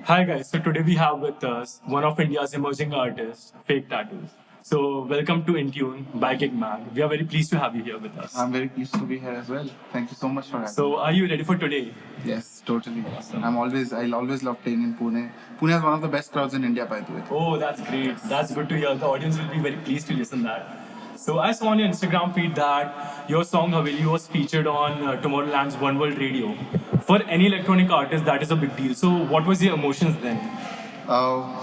Hi guys, so today we have with us one of India's emerging artists, Fake Tattoos. So welcome to Intune by Gigmag. We are very pleased to have you here with us. I'm very pleased to be here as well. Thank you so much for having So me. are you ready for today? Yes, totally. Awesome. I'll always love playing in Pune. Pune is one of the best crowds in India, by the way. Oh, that's great. That's good to hear. The audience will be very pleased to listen that. So I saw on your Instagram feed that your song Haveli was featured on Tomorrowland's One World Radio. For any electronic artist, that is a big deal. So what was your emotions then? Uh,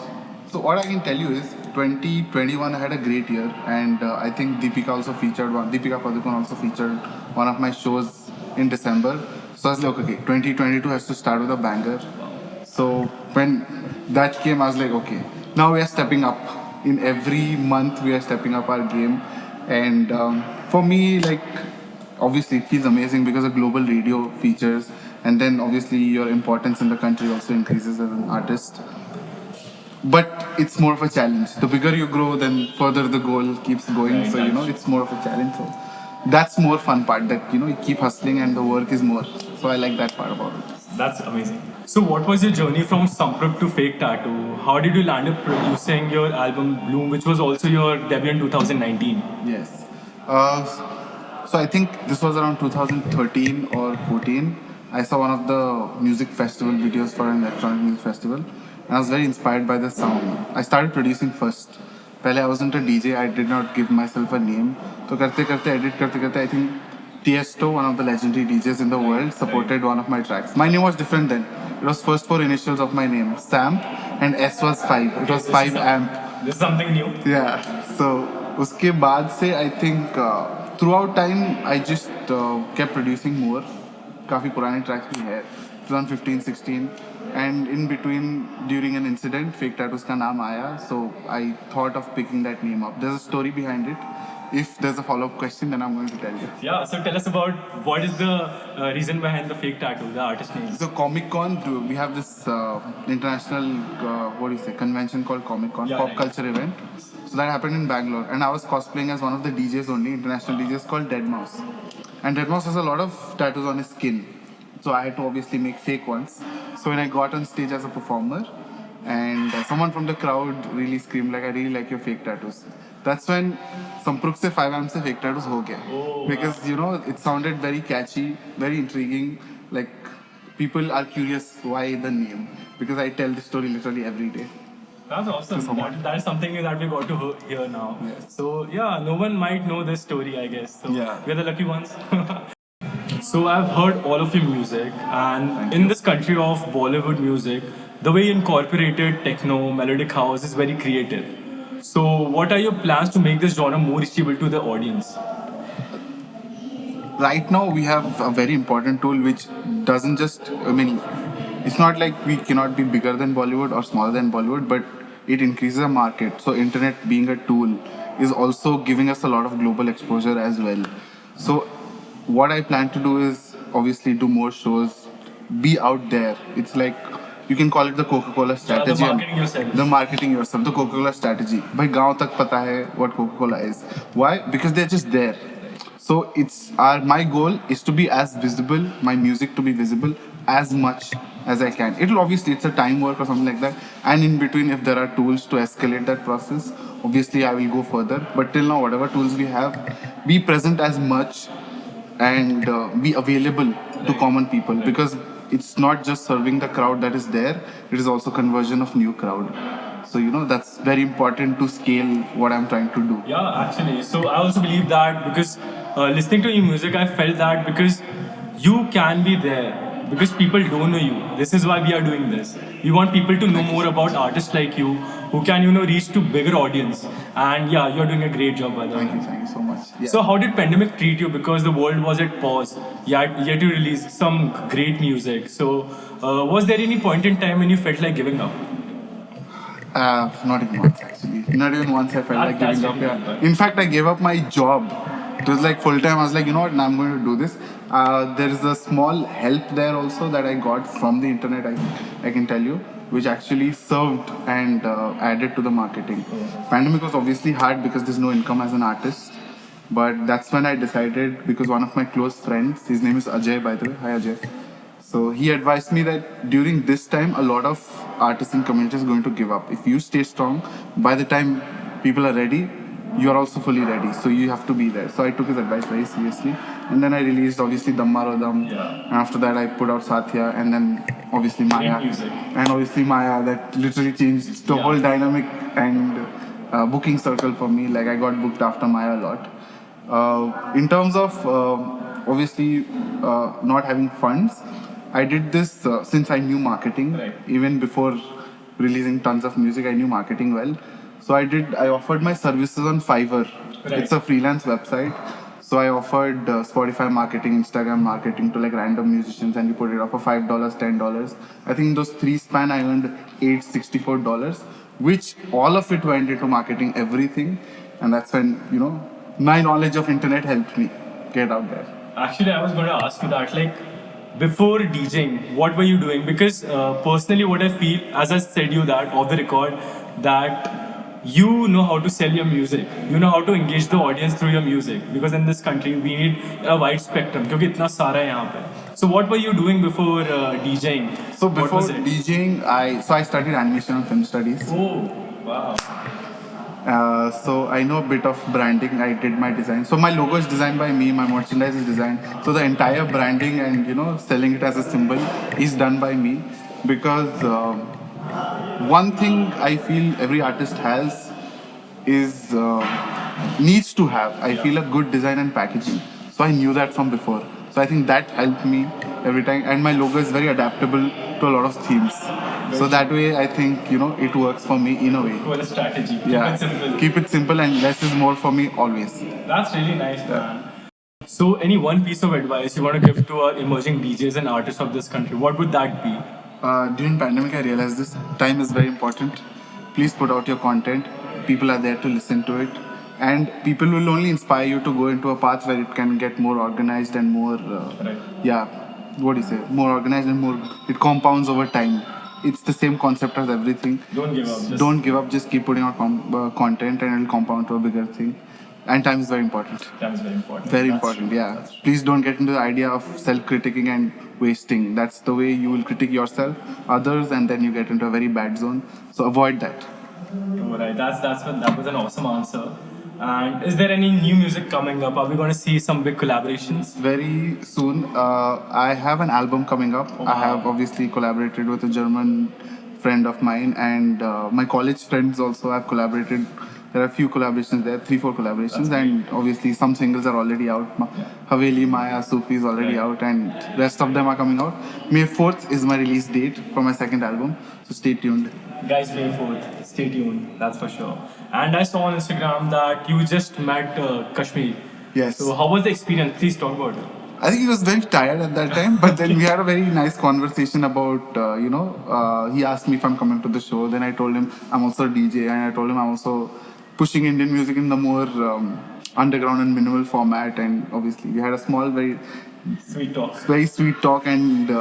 so what I can tell you is 2021 I had a great year, and I think Deepika Padukone also featured one of my shows in December. So I was like, okay, 2022 has to start with a banger. So when that came, I was like, okay, now we are stepping up. In every month, we are stepping up our game, and for me, like obviously it feels amazing because a global radio features, and then obviously your importance in the country also increases as an artist, but it's more of a challenge. The bigger you grow, then further the goal keeps going. Right, So it's more of a challenge. So that's more fun part. That you keep hustling and the work is more. So I like that part about it. That's amazing. So, what was your journey from Samprukt to Fake Tattoo? How did you land up producing your album Bloom, which was also your debut in 2019? Yes. Uh, so I think this was around 2013 or 14. I saw one of the music festival videos for an electronic music festival, and I was very inspired by the sound. I started producing first. पहले I wasn't a DJ. I did not give myself a name. तो करते करते edit करते करते I think Tiesto, one of the legendary DJs in the world, supported one of my tracks. My name was different then. It was first four initials of my name, Sam, and S was 5. It was 5 amp. This is something new. Yeah. So उसके बाद से I think throughout time I just kept producing more. काफी पुराने tracks भी है 2015, 16, and in between during an incident, Fake Tattoos का नाम आया. So I thought of picking that name up. There's a story behind it. If there's a follow-up question, then I'm going to tell you. Yeah, so tell us about what is the reason behind the fake tattoo, the artist name. So Comic Con, we have this international convention called Comic Con, Yeah, pop right. culture event. So that happened in Bangalore, and I was cosplaying as one of the DJs only, international DJs called Dead Mouse. And Dead Mouse has a lot of tattoos on his skin, so I had to obviously make fake ones. So when I got on stage as a performer, and someone from the crowd really screamed like, "I really like your fake tattoos." That's when Samprukt se 5 amp se fake tattoos ho gaya. Oh, Because it sounded very catchy, very intriguing. Like people are curious why the name, because I tell this story literally every day. that's awesome. That is something that we got to hear now. Yes. So, yeah, no one might know this story, I guess. So, Yeah. we're the lucky ones. So I've heard all of your music, and Thank in you. this country of Bollywood music, the way you incorporated techno, melodic house is very creative. So what are your plans to make this genre more reachable to the audience? Right now we have a very important tool which doesn't just, I mean, it's not like we cannot be bigger than Bollywood or smaller than Bollywood, but it increases the market. So internet being a tool is also giving us a lot of global exposure as well. So what I plan to do is obviously do more shows, be out there. It's like you can call it the Coca-Cola strategy. marketing yourself. The marketing yourself, the Coca-Cola strategy. By गांव तक पता है what Coca-Cola is. Why? Because they're just there. So my goal is to be as visible, my music to be visible as much as I can. It's a time work or something like that. And in between, if there are tools to escalate that process, obviously I will go further. But till now, whatever tools we have, be present as much and be available to common people, because it's not just serving the crowd that is there, it is also conversion of new crowd. So that's very important to scale what I'm trying to do. Yeah, actually. So I also believe that because listening to your music, I felt that because you can be there because people don't know you. This is why we are doing this. We want people to know more about artists like you who can reach to bigger audience. And yeah, you're doing a great job by the way. Thank you so much. Yeah. So how did pandemic treat you? Because the world was at pause. Yet you released some great music. So was there any point in time when you felt like giving up? Not even once actually. Not even once I felt like That's giving up. really Yeah. good. In fact, I gave up my job. It was like full time. I was like, you know what? Now I'm going to do this. There is a small help there also that I got from the internet. I can tell you, which actually served and added to the marketing. Pandemic was obviously hard because there's no income as an artist. But that's when I decided, because one of my close friends, his name is Ajay, by the way. Hi Ajay. So he advised me that during this time, a lot of artists in community is going to give up. If you stay strong, by the time people are ready, you are also fully ready. So you have to be there. So I took his advice very seriously. And then I released obviously Dam Maro Dam. And after that I put out Satya and then obviously Maya. music. And obviously Maya, that literally changed the whole dynamic and booking circle for me. Like I got booked after Maya a lot. In terms of obviously not having funds, I did this since I knew marketing. Right. Even before releasing tons of music, I knew marketing well. So I offered my services on Fiverr. Right. It's a freelance website. So I offered Spotify marketing, Instagram marketing to like random musicians, and you put it up for $5, $10. I think in those 3 span I earned $864, which all of it went into marketing everything, and that's when my knowledge of internet helped me get out there. Actually, I was going to ask you that. Like, before DJing, what were you doing? Because personally, what I feel, as I said you that off the record, that you know how to sell your music. You know how to engage the audience through your music. Because in this country, we need a wide spectrum. क्योंकि इतना सारा है यहाँ पे. So what were you doing before DJing? So What before was it? DJing, I studied animation and film studies. Oh, wow. So I know a bit of branding. I did my design. So my logo is designed by me. My merchandise is designed. So the entire branding and selling it as a symbol is done by me. Because one thing I feel every artist has is needs to have. I feel a good design and packaging. So I knew that from before. So I think that helped me every time. And my logo is very adaptable to a lot of themes. So that way, I think it works for me in a way. For the strategy. Keep Yeah, it simple. keep it simple and less is more for me always. That's really nice, man. So, any one piece of advice you want to give to our emerging DJs and artists of this country, what would that be? During pandemic, I realized this time is very important. Please put out your content. People are there to listen to it, and people will only inspire you to go into a path where it can get more organized and more. Right. What do you say? More organized and more. It compounds over time. It's the same concept as everything. Don't give up. Just Don't give up. Just keep putting out content, and it'll compound to a bigger thing. And time is very important. That is very important. Very That's important, true. yeah. That's true. Please don't get into the idea of self-critiquing and wasting. That's the way you will critique yourself, others, and then you get into a very bad zone. So avoid that. Alright, that was an awesome answer. And is there any new music coming up? Are we going to see some big collaborations? Very soon, I have an album coming up. Oh, I wow. have obviously collaborated with a German friend of mine, and my college friends also have collaborated. There are a few collaborations there, 3-4 collaborations, and obviously some singles are already out. Haveli, Maya, Sufi is already out, and rest of them are coming out. May 4th is my release date for my second album, so stay tuned. Guys, May 4th. Stay tuned, that's for sure. And I saw on Instagram that you just met Kashmir. Yes. So, how was the experience? Please talk about it. I think he was very tired at that time, but then we had a very nice conversation about, he asked me if I'm coming to the show. Then I told him I'm also a DJ, and I told him I'm also pushing Indian music in the more underground and minimal format. And obviously, we had a small, very sweet talk, and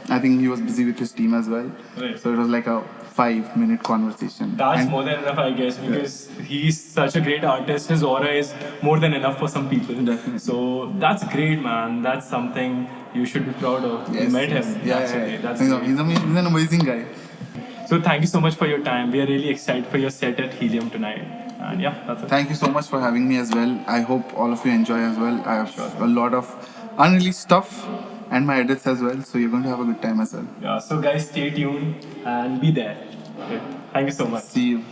I think he was busy with his team as well. Right. So it was like a 5-minute conversation. That's And more than enough, I guess, because he's such a great artist. His aura is more than enough for some people. Definitely. So that's great, man. That's something you should be proud of. You met him. Actually. That's He's, great. he's an amazing guy. So thank you so much for your time. We are really excited for your set at Helium tonight. And yeah, that's it. Thank you so much for having me as well. I hope all of you enjoy as well. I have a lot of unreleased stuff and my edits as well, so you're going to have a good time as well. Yeah, so guys, stay tuned and be there. Okay. Thank you so much. See you.